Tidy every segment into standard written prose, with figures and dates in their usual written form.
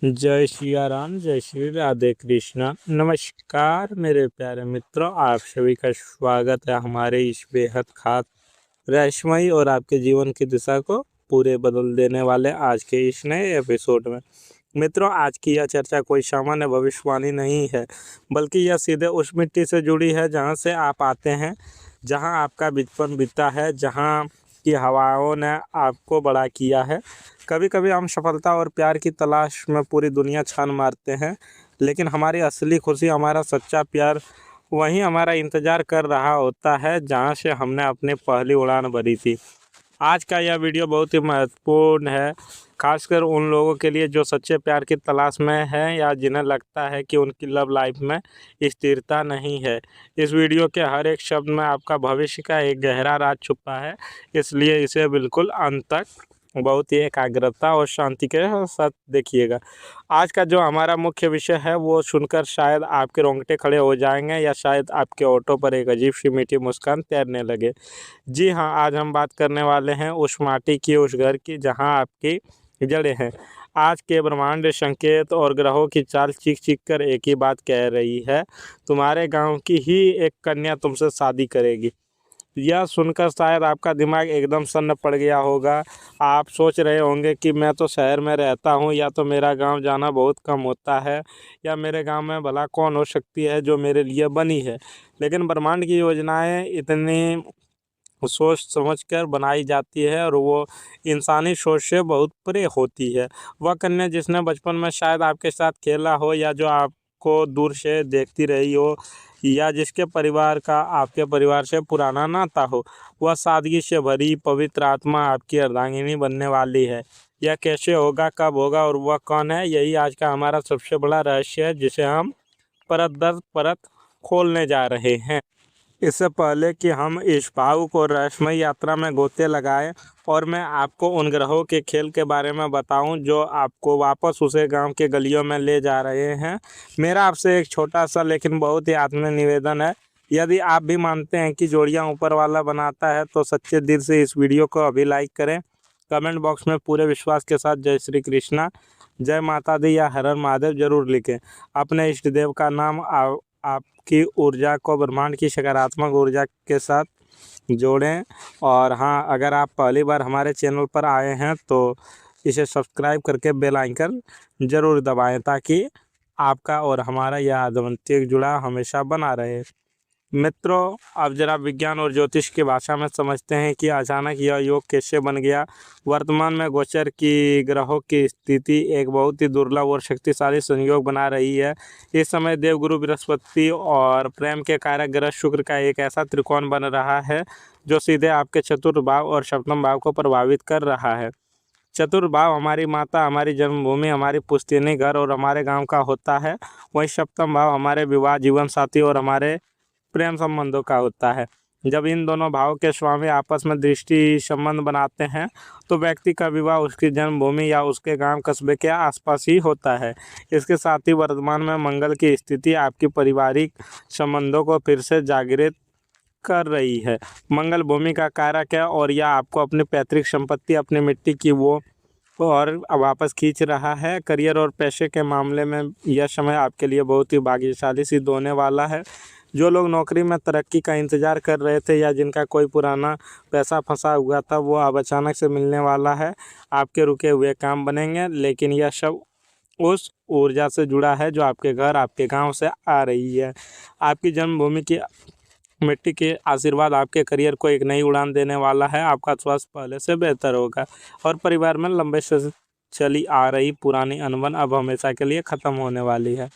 जय सिया राम, जय श्री राधे कृष्णा। नमस्कार मेरे प्यारे मित्रों, आप सभी का स्वागत है हमारे इस बेहद खास रहस्यमयी और आपके जीवन की दिशा को पूरे बदल देने वाले आज के इस नए एपिसोड में। मित्रों, आज की यह चर्चा कोई सामान्य भविष्यवाणी नहीं है, बल्कि यह सीधे उस मिट्टी से जुड़ी है जहाँ से आप आते हैं, जहाँ आपका बचपन बीता है, जहाँ की हवाओं ने आपको बड़ा किया है। कभी कभी हम सफलता और प्यार की तलाश में पूरी दुनिया छान मारते हैं, लेकिन हमारी असली खुशी, हमारा सच्चा प्यार वहीं हमारा इंतज़ार कर रहा होता है जहाँ से हमने अपनी पहली उड़ान भरी थी। आज का यह वीडियो बहुत ही महत्वपूर्ण है, खासकर उन लोगों के लिए जो सच्चे प्यार की तलाश में हैं या जिन्हें लगता है कि उनकी लव लाइफ में स्थिरता नहीं है। इस वीडियो के हर एक शब्द में आपका भविष्य का एक गहरा राज छुपा है, इसलिए इसे बिल्कुल अंत तक बहुत ही एकाग्रता और शांति के साथ देखिएगा। आज का जो हमारा मुख्य विषय है वो सुनकर शायद आपके रोंगटे खड़े हो जाएंगे या शायद आपके होठों पर एक अजीब सी मीठी मुस्कान तैरने लगे। जी हाँ, आज हम बात करने वाले हैं उस माटी की, उस घर की जहाँ आपकी जड़ें हैं। आज के ब्रह्मांड संकेत और ग्रहों की चाल चीख चीख कर एक ही बात कह रही है, तुम्हारे गांव की ही एक कन्या तुमसे शादी करेगी। यह सुनकर शायद आपका दिमाग एकदम सन्न पड़ गया होगा। आप सोच रहे होंगे कि मैं तो शहर में रहता हूँ, या तो मेरा गांव जाना बहुत कम होता है, या मेरे गांव में भला कौन हो सकती है जो मेरे लिए बनी है। लेकिन ब्रह्मांड की योजनाएं इतनी सोच समझ कर बनाई जाती है और वो इंसानी सोच से बहुत परे होती है। वह कन्या जिसने बचपन में शायद आपके साथ खेला हो, या जो आपको दूर से देखती रही हो, या जिसके परिवार का आपके परिवार से पुराना नाता हो, वह सादगी से भरी पवित्र आत्मा आपकी अर्धांगिनी बनने वाली है। यह कैसे होगा, कब होगा और वह कौन है, यही आज का हमारा सबसे बड़ा रहस्य है, जिसे हम परत दर परत खोलने जा रहे हैं। इससे पहले कि हम इस भावुक और रहस्यमय यात्रा में गोते लगाएं और मैं आपको उन ग्रहों के खेल के बारे में बताऊं जो आपको वापस उसे गांव के गलियों में ले जा रहे हैं, मेरा आपसे एक छोटा सा लेकिन बहुत ही आत्मीय निवेदन है। यदि आप भी मानते हैं कि जोड़ियां ऊपर वाला बनाता है, तो सच्चे दिल से इस वीडियो को अभी लाइक करें। कमेंट बॉक्स में पूरे विश्वास के साथ जय श्री कृष्णा, जय माता दी या हर हर महादेव जरूर लिखें। अपने इष्ट देव का नाम आपकी ऊर्जा को ब्रह्मांड की सकारात्मक ऊर्जा के साथ जोड़ें। और हाँ, अगर आप पहली बार हमारे चैनल पर आए हैं तो इसे सब्सक्राइब करके बेल आइकन ज़रूर दबाएं, ताकि आपका और हमारा यह आध्यात्मिक जुड़ाव हमेशा बना रहे। मित्रों, अब जरा विज्ञान और ज्योतिष की भाषा में समझते हैं कि अचानक यह योग कैसे बन गया। वर्तमान में गोचर की ग्रहों की स्थिति एक बहुत ही दुर्लभ और शक्तिशाली संयोग बना रही है। इस समय देवगुरु बृहस्पति और प्रेम के कारक ग्रह शुक्र का एक ऐसा त्रिकोण बन रहा है जो सीधे आपके चतुर्थ भाव और सप्तम भाव को प्रभावित कर रहा है। चतुर्थ भाव हमारी माता, हमारी जन्मभूमि, हमारी पुश्तैनी घर और हमारे गांव का होता है। वहीं सप्तम भाव हमारे विवाह, जीवन साथी और हमारे प्रेम संबंधों का होता है। जब इन दोनों भावों के स्वामी आपस में दृष्टि संबंध बनाते हैं, तो व्यक्ति का विवाह उसकी जन्मभूमि या उसके गांव कस्बे के आसपास ही होता है। इसके साथ ही वर्तमान में मंगल की स्थिति आपकी पारिवारिक संबंधों को फिर से जागृत कर रही है। मंगल भूमि का कारक है और यह आपको अपनी पैतृक संपत्ति, अपनी मिट्टी की वो और वापस खींच रहा है। करियर और पैसे के मामले में यह समय आपके लिए बहुत ही भाग्यशाली सिद्ध होने वाला है। जो लोग नौकरी में तरक्की का इंतजार कर रहे थे या जिनका कोई पुराना पैसा फंसा हुआ था, वो अब अचानक से मिलने वाला है। आपके रुके हुए काम बनेंगे, लेकिन यह सब उस ऊर्जा से जुड़ा है जो आपके घर, आपके गांव से आ रही है। आपकी जन्मभूमि की मिट्टी के आशीर्वाद आपके करियर को एक नई उड़ान देने वाला है। आपका स्वास्थ्य पहले से बेहतर होगा और परिवार में लंबे से चली आ रही पुरानी अनबन अब हमेशा के लिए ख़त्म होने वाली है।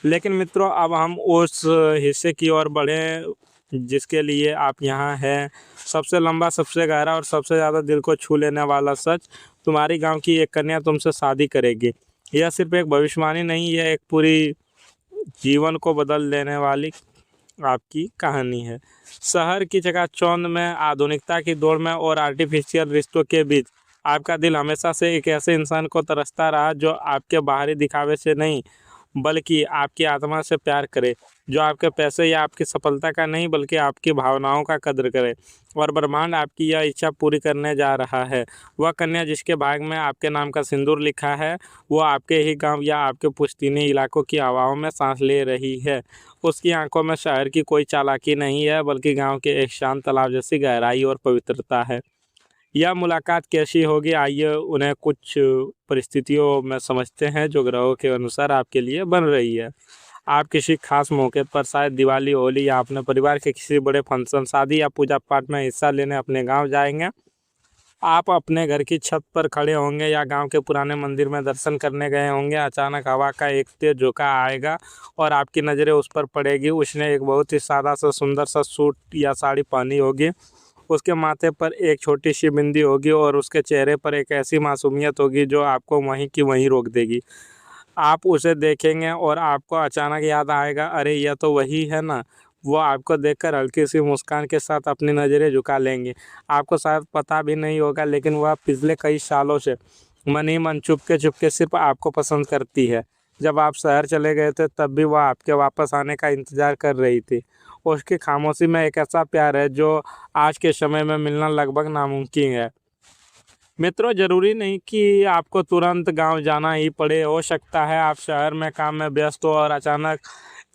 लेकिन मित्रों, अब हम उस हिस्से की ओर बढ़ें जिसके लिए आप यहाँ हैं। सबसे लंबा, सबसे गहरा और सबसे ज़्यादा दिल को छू लेने वाला सच, तुम्हारी गांव की एक कन्या तुमसे शादी करेगी। यह सिर्फ एक भविष्यवाणी नहीं, यह एक पूरी जीवन को बदल देने वाली आपकी कहानी है। शहर की चकाचौंध में, आधुनिकता की दौड़ में और आर्टिफिशियल रिश्तों के बीच आपका दिल हमेशा से एक ऐसे इंसान को तरसता रहा जो आपके बाहरी दिखावे से नहीं, बल्कि आपकी आत्मा से प्यार करे, जो आपके पैसे या आपकी सफलता का नहीं बल्कि आपकी भावनाओं का कद्र करे। और ब्रह्मांड आपकी यह इच्छा पूरी करने जा रहा है। वह कन्या जिसके भाग में आपके नाम का सिंदूर लिखा है, वो आपके ही गांव या आपके पुश्तैनी इलाकों की हवाओं में सांस ले रही है। उसकी आंखों में शहर की कोई चालाकी नहीं है, बल्कि गांव के एक शांत तालाब जैसी गहराई और पवित्रता है। यह मुलाकात कैसी होगी, आइए उन्हें कुछ परिस्थितियों में समझते हैं जो ग्रहों के अनुसार आपके लिए बन रही है। आप किसी खास मौके पर, शायद दिवाली, होली या अपने परिवार के किसी बड़े फंक्शन, शादी या पूजा पाठ में हिस्सा लेने अपने गांव जाएंगे। आप अपने घर की छत पर खड़े होंगे या गांव के पुराने मंदिर में दर्शन करने गए होंगे। अचानक हवा का एक तेज झोंका आएगा और आपकी नज़रें उस पर पड़ेगी। उसने एक बहुत ही सादा सा सुंदर सा सूट या साड़ी पहनी होगी। उसके माथे पर एक छोटी सी बिंदी होगी और उसके चेहरे पर एक ऐसी मासूमियत होगी जो आपको वहीं की वहीं रोक देगी। आप उसे देखेंगे और आपको अचानक याद आएगा, अरे यह तो वही है ना। वो आपको देखकर हल्की सी मुस्कान के साथ अपनी नज़रें झुका लेंगे। आपको शायद पता भी नहीं होगा, लेकिन वह पिछले कई सालों से मन ही मन चुपके चुपके सिर्फ आपको पसंद करती है। जब आप शहर चले गए थे तब भी वह आपके वापस आने का इंतज़ार कर रही थी। उसकी खामोशी में एक ऐसा प्यार है जो आज के समय में मिलना लगभग नामुमकिन है। मित्रों, ज़रूरी नहीं कि आपको तुरंत गांव जाना ही पड़े। हो सकता है आप शहर में काम में व्यस्त हो और अचानक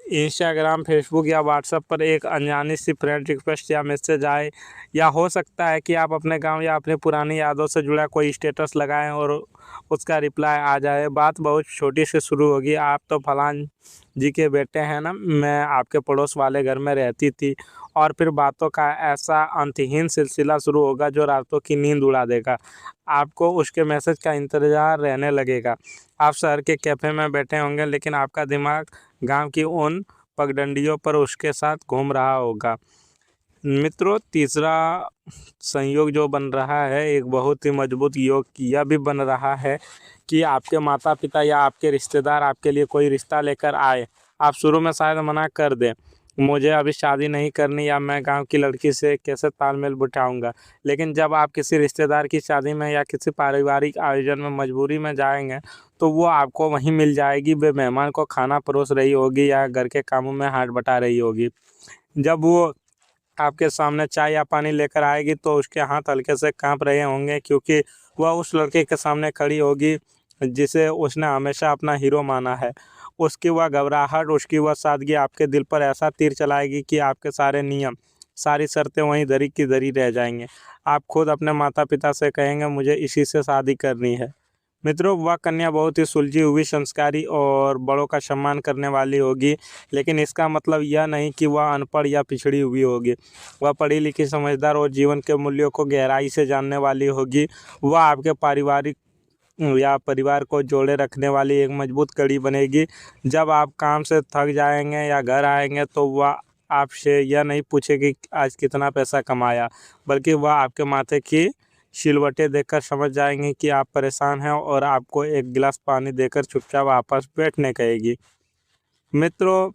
इंस्टाग्राम, फेसबुक या व्हाट्सएप पर एक अनजानी सी फ्रेंड रिक्वेस्ट या मैसेज आए। या हो सकता है कि आप अपने गांव या अपनी पुरानी यादों से जुड़ा कोई स्टेटस लगाएं और उसका रिप्लाई आ जाए। बात बहुत छोटी से शुरू होगी, आप तो फलान जी के बेटे हैं ना, मैं आपके पड़ोस वाले घर में रहती थी। और फिर बातों का ऐसा अंतहीन सिलसिला शुरू होगा जो रातों की नींद उड़ा देगा। आपको उसके मैसेज का इंतज़ार रहने लगेगा। आप शहर के कैफ़े में बैठे होंगे, लेकिन आपका दिमाग गांव की उन पगडंडियों पर उसके साथ घूम रहा होगा। मित्रों, तीसरा संयोग जो बन रहा है, एक बहुत ही मजबूत योग यह भी बन रहा है कि आपके माता पिता या आपके रिश्तेदार आपके लिए कोई रिश्ता लेकर आए। आप शुरू में शायद मना कर दें, मुझे अभी शादी नहीं करनी, या मैं गांव की लड़की से कैसे तालमेल बिठाऊंगा। लेकिन जब आप किसी रिश्तेदार की शादी में या किसी पारिवारिक आयोजन में मजबूरी में जाएंगे, तो वो आपको वहीं मिल जाएगी। वे मेहमान को खाना परोस रही होगी या घर के कामों में हाथ बटा रही होगी। जब वो आपके सामने चाय या पानी लेकर आएगी तो उसके हाथ हल्के से कांप रहे होंगे, क्योंकि वह उस लड़के के सामने खड़ी होगी जिसे उसने हमेशा अपना हीरो माना है। उसकी वह घबराहट, उसकी वह सादगी आपके दिल पर ऐसा तीर चलाएगी कि आपके सारे नियम, सारी शर्तें वहीं धरी की धरी रह जाएंगे। आप खुद अपने माता पिता से कहेंगे, मुझे इसी से शादी करनी है। मित्रों, वह कन्या बहुत ही सुलझी हुई, संस्कारी और बड़ों का सम्मान करने वाली होगी। लेकिन इसका मतलब यह नहीं कि वह अनपढ़ या पिछड़ी हुई होगी। वह पढ़ी लिखी, समझदार और जीवन के मूल्यों को गहराई से जानने वाली होगी। वह आपके पारिवारिक या परिवार को जोड़े रखने वाली एक मजबूत कड़ी बनेगी। जब आप काम से थक जाएंगे या घर आएंगे तो वह आपसे यह नहीं पूछेगी आज कितना पैसा कमाया, बल्कि वह आपके माथे की सिलवटें देखकर समझ जाएंगे कि आप परेशान हैं और आपको एक गिलास पानी देकर चुपचाप वापस बैठने कहेगी। मित्रों,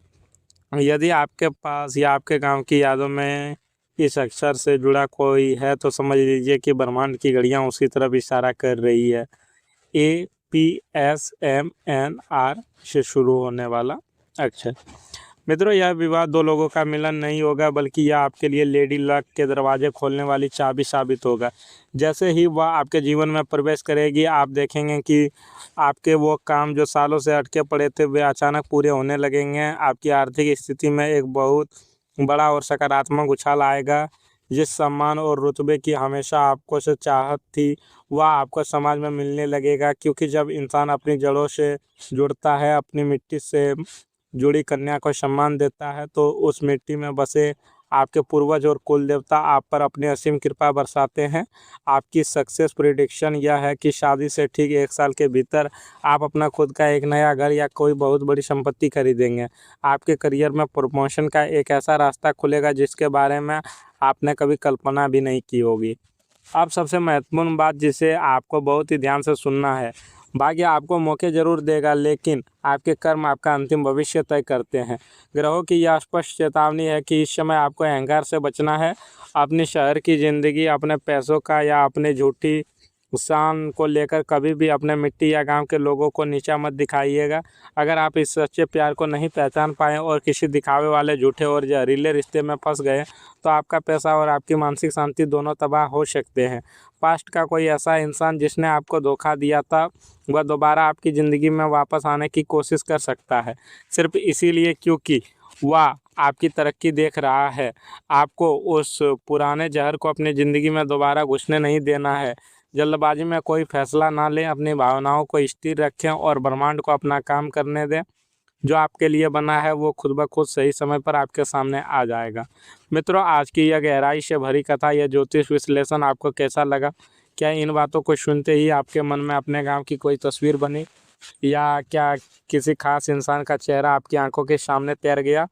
यदि आपके पास या आपके गांव की यादों में इस अक्षर से जुड़ा कोई है, तो समझ लीजिए कि ब्रह्मांड की घड़ियां उसी तरफ इशारा कर रही है। APSMNR से शुरू होने वाला अक्षर। मित्रों, यह विवाह दो लोगों का मिलन नहीं होगा, बल्कि यह आपके लिए लेडी लक के दरवाजे खोलने वाली चाबी साबित होगा। जैसे ही वह आपके जीवन में प्रवेश करेगी, आप देखेंगे कि आपके वो काम जो सालों से अटके पड़े थे, वे अचानक पूरे होने लगेंगे। आपकी आर्थिक स्थिति में एक बहुत बड़ा और सकारात्मक उछाल आएगा। जिस सम्मान और रुतबे की हमेशा आपको से चाहत थी, वह आपको समाज में मिलने लगेगा। क्योंकि जब इंसान अपनी जड़ों से जुड़ता है, अपनी मिट्टी से जुड़ी कन्या को सम्मान देता है, तो उस मिट्टी में बसे आपके पूर्वज और कुल देवता आप पर अपनी असीम कृपा बरसाते हैं। आपकी सक्सेस प्रेडिक्शन यह है कि शादी से ठीक 1 साल के भीतर आप अपना खुद का एक नया घर या कोई बहुत बड़ी संपत्ति खरीदेंगे। आपके करियर में प्रमोशन का एक ऐसा रास्ता खुलेगा जिसके बारे में आपने कभी कल्पना भी नहीं की होगी। अब सबसे महत्वपूर्ण बात जिसे आपको बहुत ही ध्यान से सुनना है, भाग्य आपको मौके जरूर देगा, लेकिन आपके कर्म आपका अंतिम भविष्य तय करते हैं। ग्रहों की यह स्पष्ट चेतावनी है कि इस समय आपको अहंकार से बचना है। अपनी शहर की ज़िंदगी, अपने पैसों का या अपनी झूठी शान को लेकर कभी भी अपने मिट्टी या गांव के लोगों को नीचा मत दिखाइएगा। अगर आप इस सच्चे प्यार को नहीं पहचान पाए और किसी दिखावे वाले झूठे और जहरीले रिश्ते में फंस गए, तो आपका पैसा और आपकी मानसिक शांति दोनों तबाह हो सकते हैं। पास्ट का कोई ऐसा इंसान जिसने आपको धोखा दिया था, वह दोबारा आपकी ज़िंदगी में वापस आने की कोशिश कर सकता है, सिर्फ इसीलिए क्योंकि वह आपकी तरक्की देख रहा है। आपको उस पुराने जहर को अपनी ज़िंदगी में दोबारा घुसने नहीं देना है। जल्दबाजी में कोई फैसला ना लें, अपनी भावनाओं को स्थिर रखें और ब्रह्मांड को अपना काम करने दें। जो आपके लिए बना है वो खुद ब खुद सही समय पर आपके सामने आ जाएगा। मित्रों, आज की यह गहराई से भरी कथा, यह ज्योतिष विश्लेषण आपको कैसा लगा? क्या इन बातों को सुनते ही आपके मन में अपने गांव की कोई तस्वीर बनी, या क्या किसी खास इंसान का चेहरा आपकी आंखों के सामने तैर गया?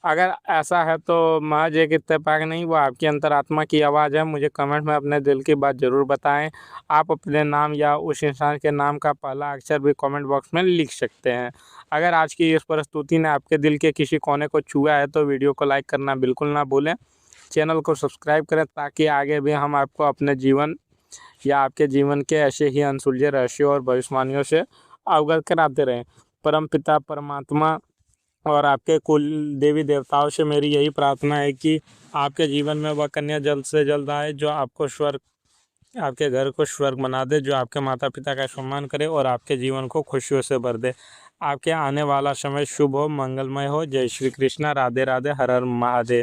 अगर ऐसा है तो महज एक इत्तेफाक नहीं, वो आपकी अंतरात्मा की आवाज़ है। मुझे कमेंट में अपने दिल की बात ज़रूर बताएं। आप अपने नाम या उस इंसान के नाम का पहला अक्षर भी कमेंट बॉक्स में लिख सकते हैं। अगर आज की इस प्रस्तुति ने आपके दिल के किसी कोने को छुआ है तो वीडियो को लाइक करना बिल्कुल ना भूलें। चैनल को सब्सक्राइब करें ताकि आगे भी हम आपको अपने जीवन या आपके जीवन के ऐसे ही अनसुलझे रहस्यों और भविष्यवाणियों से अवगत कराते रहें। परमपिता परमात्मा और आपके कुल देवी देवताओं से मेरी यही प्रार्थना है कि आपके जीवन में वह कन्या जल्द से जल्द आए जो आपको स्वर्ग, आपके घर को स्वर्ग बना दे, जो आपके माता पिता का सम्मान करे और आपके जीवन को खुशियों से भर दे। आपके आने वाला समय शुभ हो, मंगलमय हो। जय श्री कृष्णा, राधे राधे, हर हर महादेव।